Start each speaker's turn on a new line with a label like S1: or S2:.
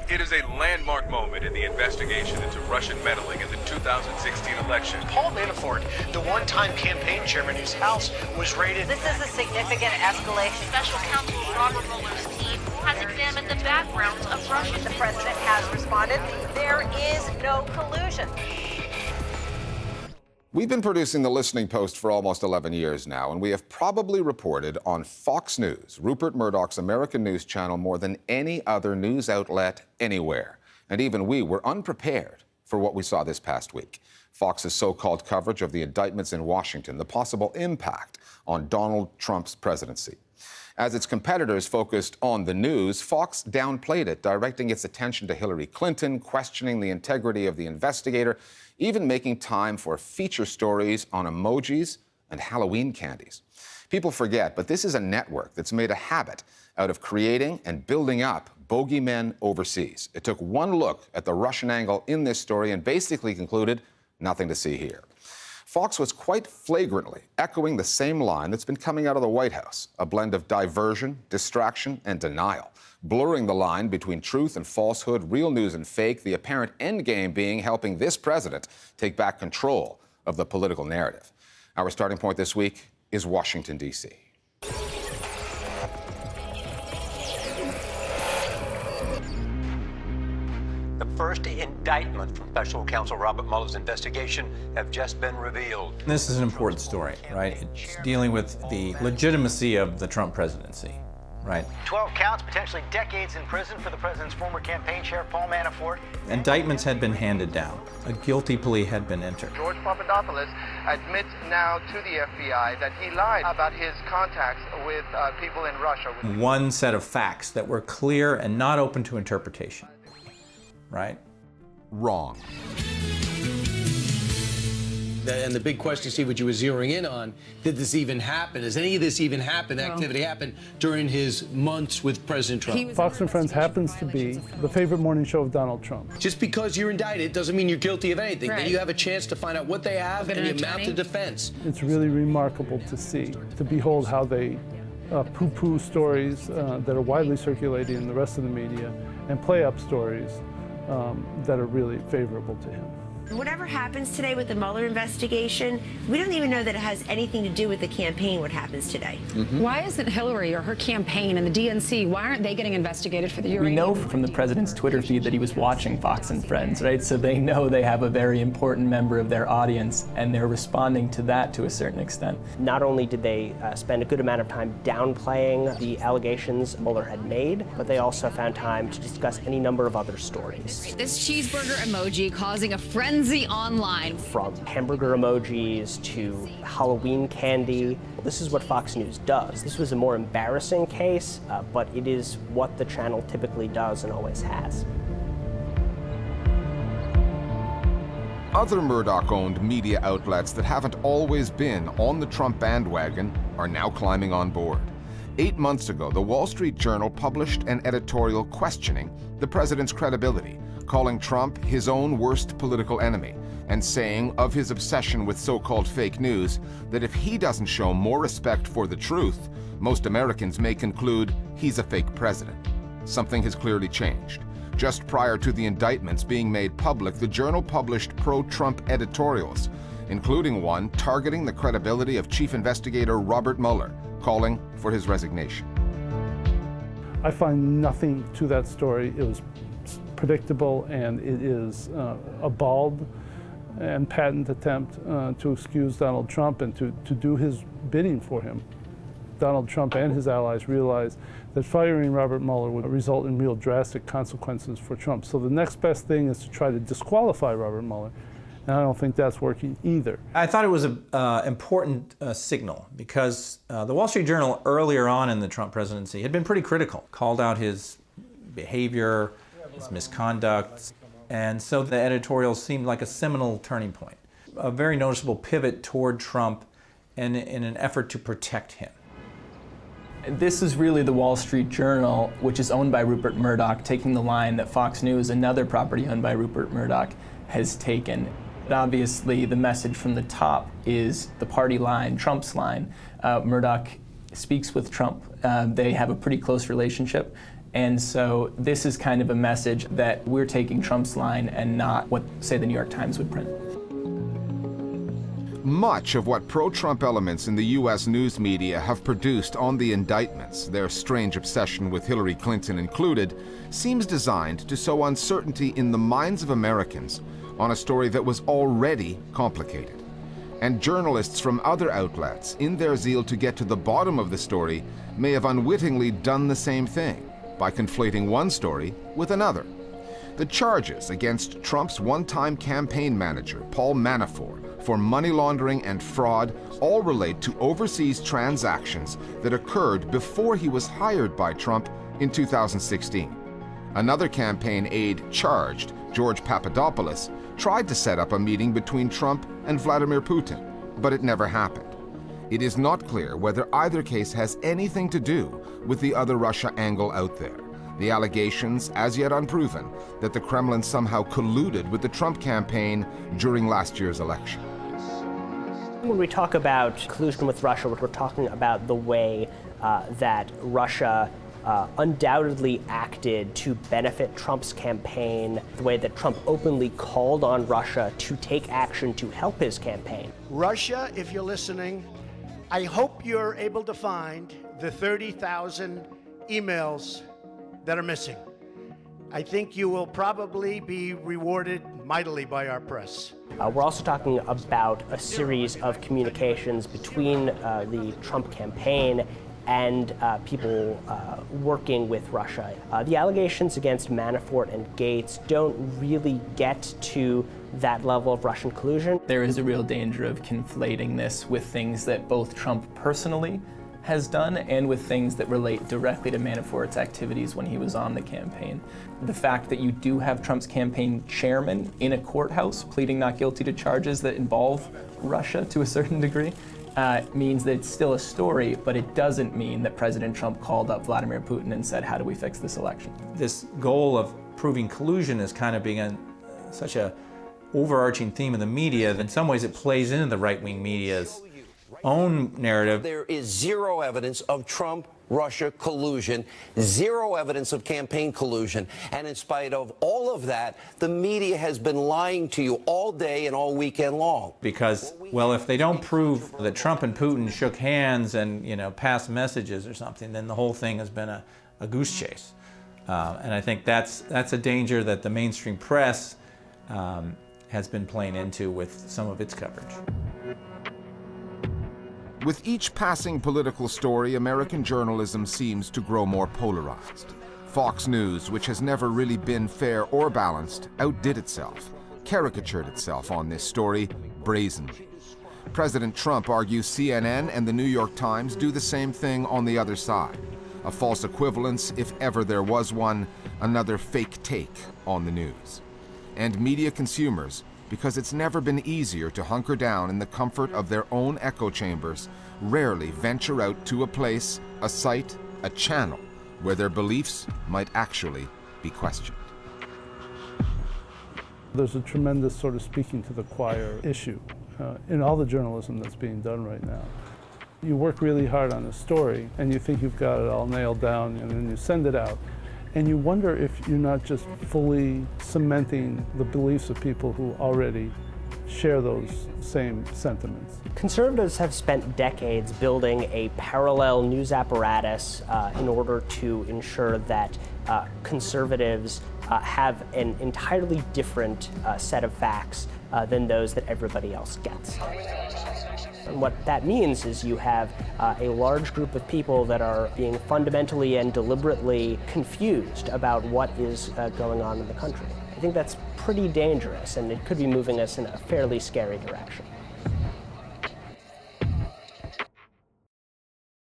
S1: It is a landmark moment in the investigation into Russian meddling in the 2016 election.
S2: Paul Manafort, the one-time campaign chairman whose house was raided.
S3: This is a significant escalation.
S4: Special counsel Robert Mueller's team has examined the backgrounds of Russian.
S3: The president has responded. There is no collusion.
S5: We've been producing the Listening Post for almost 11 years now, and we have probably reported on Fox News, Rupert Murdoch's American news channel, more than any other news outlet anywhere. And even we were unprepared for what we saw this past week. Fox's so-called coverage of the indictments in Washington, the possible impact on Donald Trump's presidency. As its competitors focused on the news, Fox downplayed it, directing its attention to Hillary Clinton, questioning the integrity of the investigator, even making time for feature stories on emojis and Halloween candies. People forget, but this is a network that's made a habit out of creating and building up bogeymen overseas. It took one look at the Russian angle in this story and basically concluded nothing to see here. Fox was quite flagrantly echoing the same line that's been coming out of the White House, a blend of diversion, distraction, and denial, blurring the line between truth and falsehood, real news and fake, the apparent end game being helping this president take back control of the political narrative. Our starting point this week is Washington, D.C.
S2: The first indictment from special counsel Robert Mueller's investigation have just been revealed.
S6: This is an important story, right? It's dealing with the legitimacy of the Trump presidency, right?
S2: 12 counts, potentially decades in prison for the president's former campaign chair, Paul Manafort.
S6: Indictments had been handed down. A guilty plea had been entered.
S7: George Papadopoulos admits now to the FBI that he lied about his contacts with people in Russia.
S6: One set of facts that were clear and not open to interpretation, right?
S5: Wrong.
S8: And the big question, Steve, what you were zeroing in on, did this even happen? Does any of this even happen, activity happen during his months with President Trump?
S9: Fox and Friends happens to be the favorite morning show of Donald Trump.
S8: Just because you're indicted doesn't mean you're guilty of anything.
S4: Right.
S8: Then you have a chance to find out what they have and you mount a defense.
S9: It's really remarkable to see, to behold how they poo-poo stories that are widely circulating in the rest of the media and play up stories that are really favorable to him.
S10: Whatever happens today with the Mueller investigation, we don't even know that it has anything to do with the campaign, what happens today.
S11: Why isn't Hillary or her campaign and the DNC, why aren't they getting investigated for the uranium?
S12: We know from the president's Twitter feed that he was watching Fox and Friends, right? So they know they have a very important member of their audience, and they're responding to that to a certain extent.
S13: Not only did they spend a good amount of time downplaying the allegations Mueller had made, but they also found time to discuss any number of other stories.
S11: This cheeseburger emoji causing a frenzy online.
S13: From hamburger emojis to Halloween candy. This is what Fox News does. This was a more embarrassing case, but it is what the channel typically does and always has.
S5: Other Murdoch-owned media outlets that haven't always been on the Trump bandwagon are now climbing on board. 8 months ago, the Wall Street Journal published an editorial questioning the president's credibility, calling Trump his own worst political enemy, and saying of his obsession with so-called fake news that if he doesn't show more respect for the truth, most Americans may conclude he's a fake president. Something has clearly changed. Just prior to the indictments being made public, the Journal published pro-Trump editorials, including one targeting the credibility of Chief Investigator Robert Mueller, calling for his resignation.
S9: I find nothing to that story. It was predictable, and it is a bald and patent attempt to excuse Donald Trump and to do his bidding for him. Donald Trump and his allies realized that firing Robert Mueller would result in real drastic consequences for Trump. So the next best thing is to try to disqualify Robert Mueller. And I don't think that's working either.
S6: I thought it was an important signal because the Wall Street Journal earlier on in the Trump presidency had been pretty critical, called out his behavior, his misconduct, and so the editorial seemed like a seminal turning point, a very noticeable pivot toward Trump and in an effort to protect him.
S12: This is really the Wall Street Journal, which is owned by Rupert Murdoch, taking the line that Fox News, another property owned by Rupert Murdoch, has taken. But obviously, the message from the top is the party line, Trump's line. Murdoch speaks with Trump. They have a pretty close relationship. And so this is kind of a message that we're taking Trump's line and not what, say, the New York Times would print.
S5: Much of what pro-Trump elements in the U.S. news media have produced on the indictments, their strange obsession with Hillary Clinton included, seems designed to sow uncertainty in the minds of Americans on a story that was already complicated. And journalists from other outlets, in their zeal to get to the bottom of the story, may have unwittingly done the same thing by conflating one story with another. The charges against Trump's one-time campaign manager, Paul Manafort, for money laundering and fraud all relate to overseas transactions that occurred before he was hired by Trump in 2016. Another campaign aide charged, George Papadopoulos, tried to set up a meeting between Trump and Vladimir Putin, but it never happened. It is not clear whether either case has anything to do with the other Russia angle out there. The allegations, as yet unproven, that the Kremlin somehow colluded with the Trump campaign during last year's election.
S13: When we talk about collusion with Russia, we're talking about the way that Russia undoubtedly acted to benefit Trump's campaign, the way that Trump openly called on Russia to take action to help his campaign.
S14: Russia, if you're listening, I hope you're able to find the 30,000 emails that are missing. I think you will probably be rewarded mightily by our press.
S13: We're also talking about a series of communications between the Trump campaign and people working with Russia. The allegations against Manafort and Gates don't really get to that level of Russian collusion.
S12: There is a real danger of conflating this with things that both Trump personally has done and with things that relate directly to Manafort's activities when he was on the campaign. The fact that you do have Trump's campaign chairman in a courthouse pleading not guilty to charges that involve Russia to a certain degree means that it's still a story, but it doesn't mean that President Trump called up Vladimir Putin and said, how do we fix this election?
S6: This goal of proving collusion is kind of being such a overarching theme of the media. In some ways it plays into the right-wing media's own narrative.
S15: There is zero evidence of Trump-Russia collusion, zero evidence of campaign collusion. And in spite of all of that, the media has been lying to you all day and all weekend long.
S6: Because, well, if they don't prove that Trump and Putin shook hands and, passed messages or something, then the whole thing has been a goose chase. And I think that's a danger that the mainstream press has been playing into with some of its coverage.
S5: With each passing political story, American journalism seems to grow more polarized. Fox News, which has never really been fair or balanced, outdid itself, caricatured itself on this story brazenly. President Trump argues CNN and the New York Times do the same thing on the other side. A false equivalence, if ever there was one, another fake take on the news. And media consumers, because it's never been easier to hunker down in the comfort of their own echo chambers, rarely venture out to a place, a site, a channel where their beliefs might actually be questioned.
S9: There's a tremendous sort of speaking to the choir issue in all the journalism that's being done right now. You work really hard on a story and you think you've got it all nailed down, and then you send it out. And you wonder if you're not just fully cementing the beliefs of people who already share those same sentiments.
S13: Conservatives have spent decades building a parallel news apparatus in order to ensure that conservatives have an entirely different set of facts than those that everybody else gets. And what that means is you have a large group of people that are being fundamentally and deliberately confused about what is going on in the country. I think that's pretty dangerous, and it could be moving us in a fairly scary direction.